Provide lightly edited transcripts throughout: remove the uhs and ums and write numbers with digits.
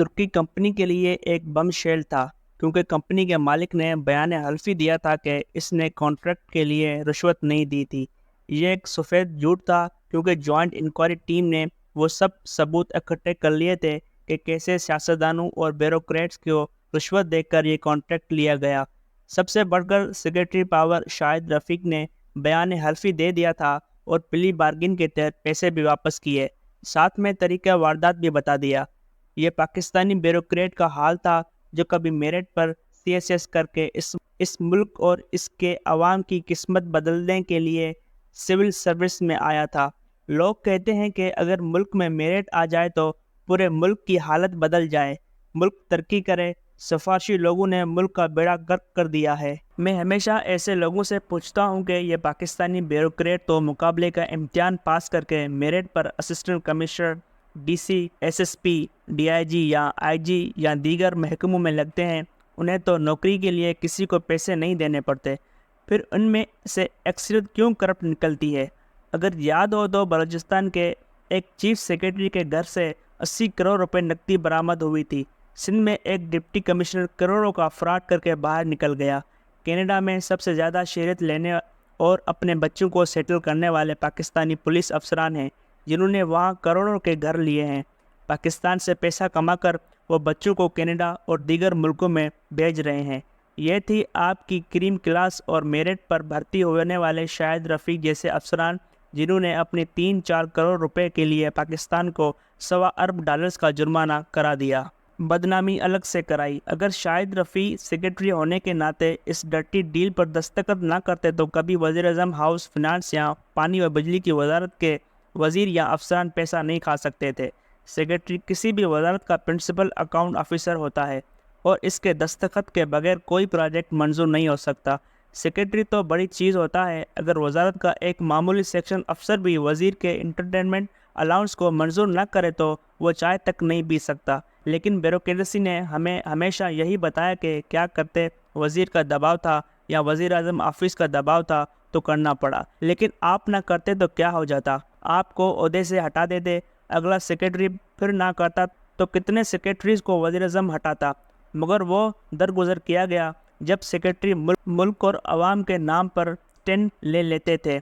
ترکی company کے لیے ایک بم شیل تھا، کیونکہ کمپنی کے مالک نے بیان حلفی دیا تھا کہ اس نے کانٹریکٹ کے لیے رشوت نہیں دی تھی۔ یہ ایک سفید جھوٹ تھا، کیونکہ جوائنٹ انکوائری ٹیم نے وہ سب ثبوت اکٹھے کر لیے تھے کہ کیسے سیاستدانوں اور بیوروکریٹس کو رشوت دے کر یہ کانٹریکٹ لیا گیا۔ سب سے بڑھ کر سیکرٹری پاور شاہد رفیق نے بیان حلفی دے دیا تھا اور پلی بارگن کے تحت پیسے بھی واپس کیے، ساتھ میں طریقہ واردات بھی بتا دیا۔ یہ پاکستانی بیوروکریٹ کا حال تھا جو کبھی میرٹ پر CSS کر کے اس ملک اور اس کے عوام کی قسمت بدلنے کے لیے سول سروس میں آیا تھا۔ لوگ کہتے ہیں کہ اگر ملک میں میرٹ آ جائے تو پورے ملک کی حالت بدل جائے، ملک ترقی کرے۔ سفارشی لوگوں نے ملک کا بیڑا غرق کر دیا ہے۔ میں ہمیشہ ایسے لوگوں سے پوچھتا ہوں کہ یہ پاکستانی بیوروکریٹ تو مقابلے کا امتحان پاس کر کے میرٹ پر assistant commissioner, DC، SSP، DIG یا IG یا دیگر محکموں میں لگتے ہیں، انہیں تو نوکری کے لیے کسی کو پیسے نہیں دینے پڑتے، پھر ان میں سے اکثریت کیوں کرپٹ نکلتی ہے؟ اگر یاد ہو تو بلوچستان کے ایک چیف سیکرٹری کے گھر سے 80 کروڑ روپے نقدی برآمد ہوئی تھی۔ سندھ میں ایک ڈپٹی کمشنر کروڑوں کا فراڈ کر کے باہر نکل گیا۔ کینیڈا میں سب سے زیادہ شہرت لینے اور اپنے بچوں کو سیٹل کرنے والے پاکستانی پولیس افسران ہیں، جنہوں نے وہاں کروڑوں کے گھر لیے ہیں۔ پاکستان سے پیسہ کما کر وہ بچوں کو کینیڈا اور دیگر ملکوں میں بھیج رہے ہیں۔ یہ تھی آپ کی کریم کلاس اور میرٹ پر بھرتی ہونے والے شاہد رفیق جیسے افسران، جنہوں نے اپنے 3-4 کروڑ روپے کے لیے پاکستان کو $1.25 ارب کا جرمانہ کرا دیا۔ بدنامی الگ سے کرائی۔ اگر شاہد رفیق سیکرٹری ہونے کے ناطے اس ڈرٹی ڈیل پر دستخط نہ کرتے تو کبھی وزیر اعظم ہاؤس فنانس یا پانی و بجلی کی وزارت کے وزیر یا افسران پیسہ نہیں کھا سکتے تھے۔ سیکرٹری کسی بھی وزارت کا پرنسپل اکاؤنٹ آفیسر ہوتا ہے اور اس کے دستخط کے بغیر کوئی پروجیکٹ منظور نہیں ہو سکتا۔ سیکرٹری تو بڑی چیز ہوتا ہے، اگر وزارت کا ایک معمولی سیکشن افسر بھی وزیر کے انٹرٹینمنٹ الاؤنس کو منظور نہ کرے تو وہ چائے تک نہیں پی سکتا۔ لیکن بیوروکریسی نے ہمیں ہمیشہ یہی بتایا کہ کیا کرتے، وزیر کا دباؤ تھا یا وزیر اعظم آفس کا دباؤ تھا تو کرنا پڑا، لیکن آپ نہ کرتے تو کیا ہو جاتا؟ آپ کو عہدے سے ہٹا دیتے، اگلا سیکرٹری پھر نہ کرتا تو کتنے سیکرٹریز کو وزیر اعظم ہٹاتا، مگر وہ درگزر کیا گیا جب سیکرٹری ملک اور عوام کے نام پر ٹین لے لیتے تھے۔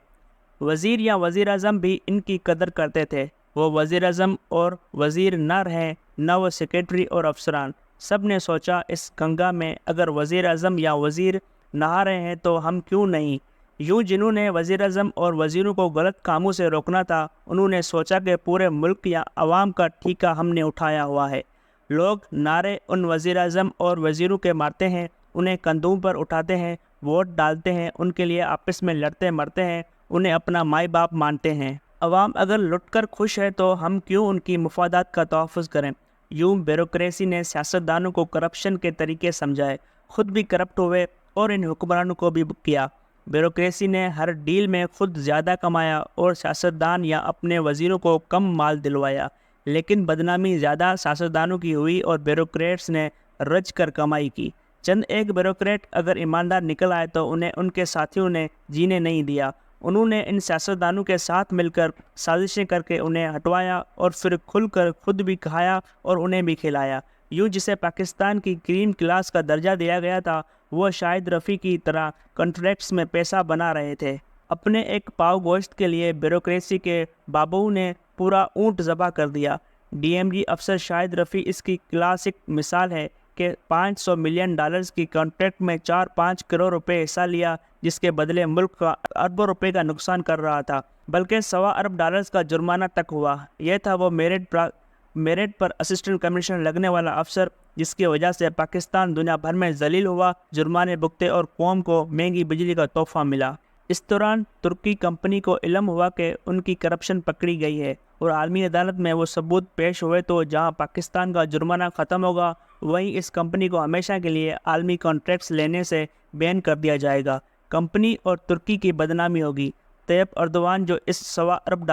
وزیر یا وزیر اعظم بھی ان کی قدر کرتے تھے۔ وہ وزیر اعظم اور وزیر نہ رہیں، نہ وہ سیکرٹری اور افسران۔ سب نے سوچا اس گنگا میں اگر وزیر اعظم یا وزیر نہا رہے ہیں تو ہم کیوں نہیں؟ یوں جنہوں نے وزیر اعظم اور وزیروں کو غلط کاموں سے روکنا تھا، انہوں نے سوچا کہ پورے ملک یا عوام کا ٹھیکہ ہم نے اٹھایا ہوا ہے۔ لوگ نعرے ان وزیر اعظم اور وزیروں کے مارتے ہیں، انہیں کندھوں پر اٹھاتے ہیں، ووٹ ڈالتے ہیں، ان کے لیے آپس میں لڑتے مرتے ہیں، انہیں اپنا مائی باپ مانتے ہیں۔ عوام اگر لٹ کر خوش ہے تو ہم کیوں ان کی مفادات کا تحفظ کریں؟ یوں بیوروکریسی نے سیاستدانوں کو کرپشن کے طریقے سمجھائے، خود بھی کرپٹ ہوئے اور ان حکمرانوں کو بھی کیا۔ بیوروکریسی نے ہر ڈیل میں خود زیادہ کمایا اور سیاستدان یا اپنے وزیروں کو کم مال دلوایا، لیکن بدنامی زیادہ سیاستدانوں کی ہوئی اور بیوروکریٹس نے رج کر کمائی کی۔ چند ایک بیوروکریٹ اگر ایماندار نکل آئے تو انہیں ان کے ساتھیوں نے جینے نہیں دیا، انہوں نے ان سیاستدانوں کے ساتھ مل کر سازشیں کر کے انہیں ہٹوایا اور پھر کھل کر خود بھی کھایا اور انہیں بھی کھلایا۔ یوں جسے پاکستان کی کریم کلاس کا درجہ دیا گیا تھا، وہ شاہد رفیق کی طرح کنٹریکٹس میں پیسہ بنا رہے تھے۔ اپنے ایک پاؤ گوشت کے لیے بیوروکریسی کے بابوں نے پورا اونٹ ذبح کر دیا۔ DMG افسر شاہد رفیق اس کی کلاسک مثال ہے کہ $500 ملین کی کانٹریکٹ میں 4-5 کروڑ روپے حصہ لیا، جس کے بدلے ملک کا اربوں روپے کا نقصان کر رہا تھا، بلکہ $1.25 ارب کا جرمانہ تک ہوا۔ یہ تھا وہ میرٹ پر اسسٹنٹ کمشنر لگنے والا افسر جس کی وجہ سے پاکستان دنیا بھر میں ذلیل ہوا، جرمانے بھگتے اور قوم کو مہنگی بجلی کا تحفہ ملا۔ اس دوران ترکی کمپنی کو علم ہوا کہ ان کی کرپشن پکڑی گئی ہے اور عالمی عدالت میں وہ ثبوت پیش ہوئے تو جہاں پاکستان کا جرمانہ ختم ہوگا، وہیں اس کمپنی کو ہمیشہ کے لیے عالمی کانٹریکٹس لینے سے بین کر دیا جائے گا۔ کمپنی اور ترکی کی بدنامی ہوگی۔ طیب اردوان جو اس $1.25 ارب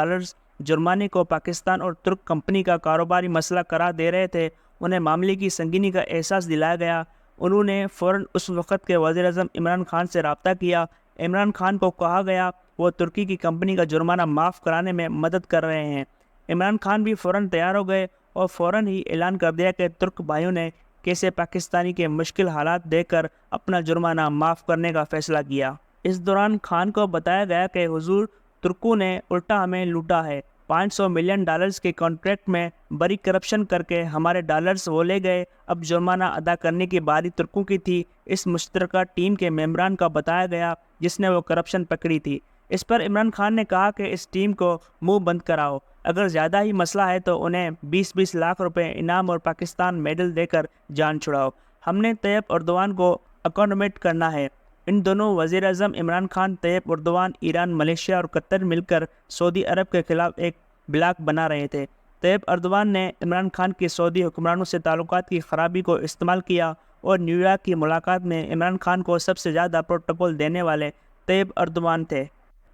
جرمانے کو پاکستان اور ترک کمپنی کا کاروباری مسئلہ قرار دے رہے تھے، انہیں معاملے کی سنگینی کا احساس دلایا گیا۔ انہوں نے فوراً اس وقت کے وزیر اعظم عمران خان سے رابطہ کیا۔ عمران خان کو کہا گیا وہ ترکی کی کمپنی کا جرمانہ معاف کرانے میں مدد کر رہے ہیں۔ عمران خان بھی فوراً تیار ہو گئے اور فوراً ہی اعلان کر دیا کہ ترک بھائیوں نے کیسے پاکستانی کے مشکل حالات دیکھ کر اپنا جرمانہ معاف کرنے کا فیصلہ کیا۔ اس دوران خان کو بتایا گیا کہ حضور، ترکوں نے الٹا ہمیں لوٹا ہے، $500 ملین کے کانٹریکٹ میں بڑی کرپشن کر کے ہمارے ڈالرز وہ لے گئے، اب جرمانہ ادا کرنے کی باری ترکوں کی تھی۔ اس مشترکہ ٹیم کے ممبران کا بتایا گیا جس نے وہ کرپشن پکڑی تھی۔ اس پر عمران خان نے کہا کہ اس ٹیم کو منہ بند کراؤ، اگر زیادہ ہی مسئلہ ہے تو انہیں 20 لاکھ روپے انعام اور پاکستان میڈل دے کر جان چھڑاؤ۔ ہم نے طیب اردوان کو اکانومیٹ کرنا ہے۔ ان دونوں وزیر اعظم عمران خان، طیب اردوان، ایران، ملیشیا اور قطر مل کر سعودی عرب کے خلاف ایک بلاک بنا رہے تھے۔ طیب اردوان نے عمران خان کی سعودی حکمرانوں سے تعلقات کی خرابی کو استعمال کیا اور نیو یارک کی ملاقات میں عمران خان کو سب سے زیادہ پروٹوکول دینے والے طیب اردوان تھے۔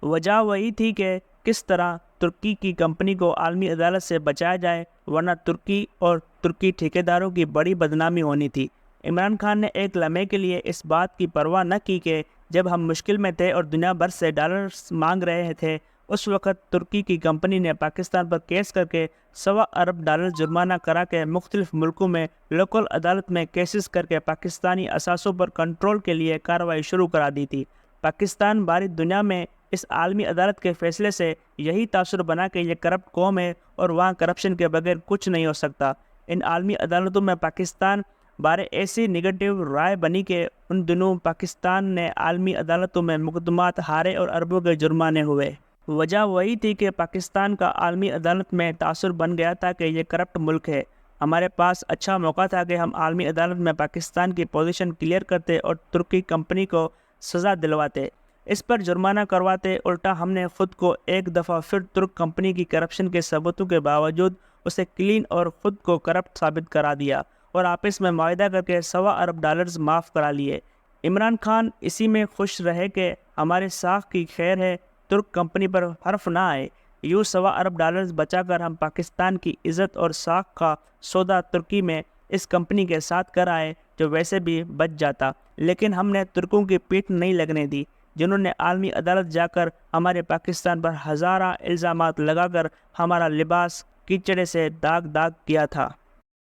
وجہ وہی تھی کہ کس طرح ترکی کی کمپنی کو عالمی عدالت سے بچایا جائے، ورنہ ترکی اور ترکی ٹھیکیداروں کی بڑی بدنامی ہونی تھی۔ عمران خان نے ایک لمحے کے لیے اس بات کی پرواہ نہ کی کہ جب ہم مشکل میں تھے اور دنیا بھر سے ڈالرز مانگ رہے تھے، اس وقت ترکی کی کمپنی نے پاکستان پر کیس کر کے $1.25 ارب جرمانہ کرا کے مختلف ملکوں میں لوکل عدالت میں کیسز کر کے پاکستانی اثاثوں پر کنٹرول کے لیے کارروائی شروع کرا دی تھی۔ پاکستان باری دنیا میں اس عالمی عدالت کے فیصلے سے یہی تاثر بنا کہ یہ کرپٹ قوم ہے اور وہاں کرپشن کے بغیر کچھ نہیں ہو سکتا۔ ان عالمی عدالتوں میں پاکستان بارے ایسی نگیٹو رائے بنی کہ ان دنوں پاکستان نے عالمی عدالتوں میں مقدمات ہارے اور اربوں کے جرمانے ہوئے۔ وجہ وہی تھی کہ پاکستان کا عالمی عدالت میں تاثر بن گیا تھا کہ یہ کرپٹ ملک ہے۔ ہمارے پاس اچھا موقع تھا کہ ہم عالمی عدالت میں پاکستان کی پوزیشن کلیئر کرتے اور ترکی کمپنی کو سزا دلواتے، اس پر جرمانہ کرواتے۔ الٹا ہم نے خود کو ایک دفعہ پھر ترک کمپنی کی کرپشن کے ثبوتوں کے باوجود اسے کلین اور خود کو کرپٹ ثابت کرا دیا اور آپس میں معاہدہ کر کے $1.25 ارب معاف کرا لیے۔ عمران خان اسی میں خوش رہے کہ ہمارے ساکھ کی خیر ہے، ترک کمپنی پر حرف نہ آئے۔ یوں $1.25 ارب بچا کر ہم پاکستان کی عزت اور ساکھ کا سودا ترکی میں اس کمپنی کے ساتھ کر آئے جو ویسے بھی بچ جاتا، لیکن ہم نے ترکوں کی پیٹھ نہیں لگنے دی، جنہوں نے عالمی عدالت جا کر ہمارے پاکستان پر ہزارہ الزامات لگا کر ہمارا لباس کیچڑے سے داغ کیا تھا۔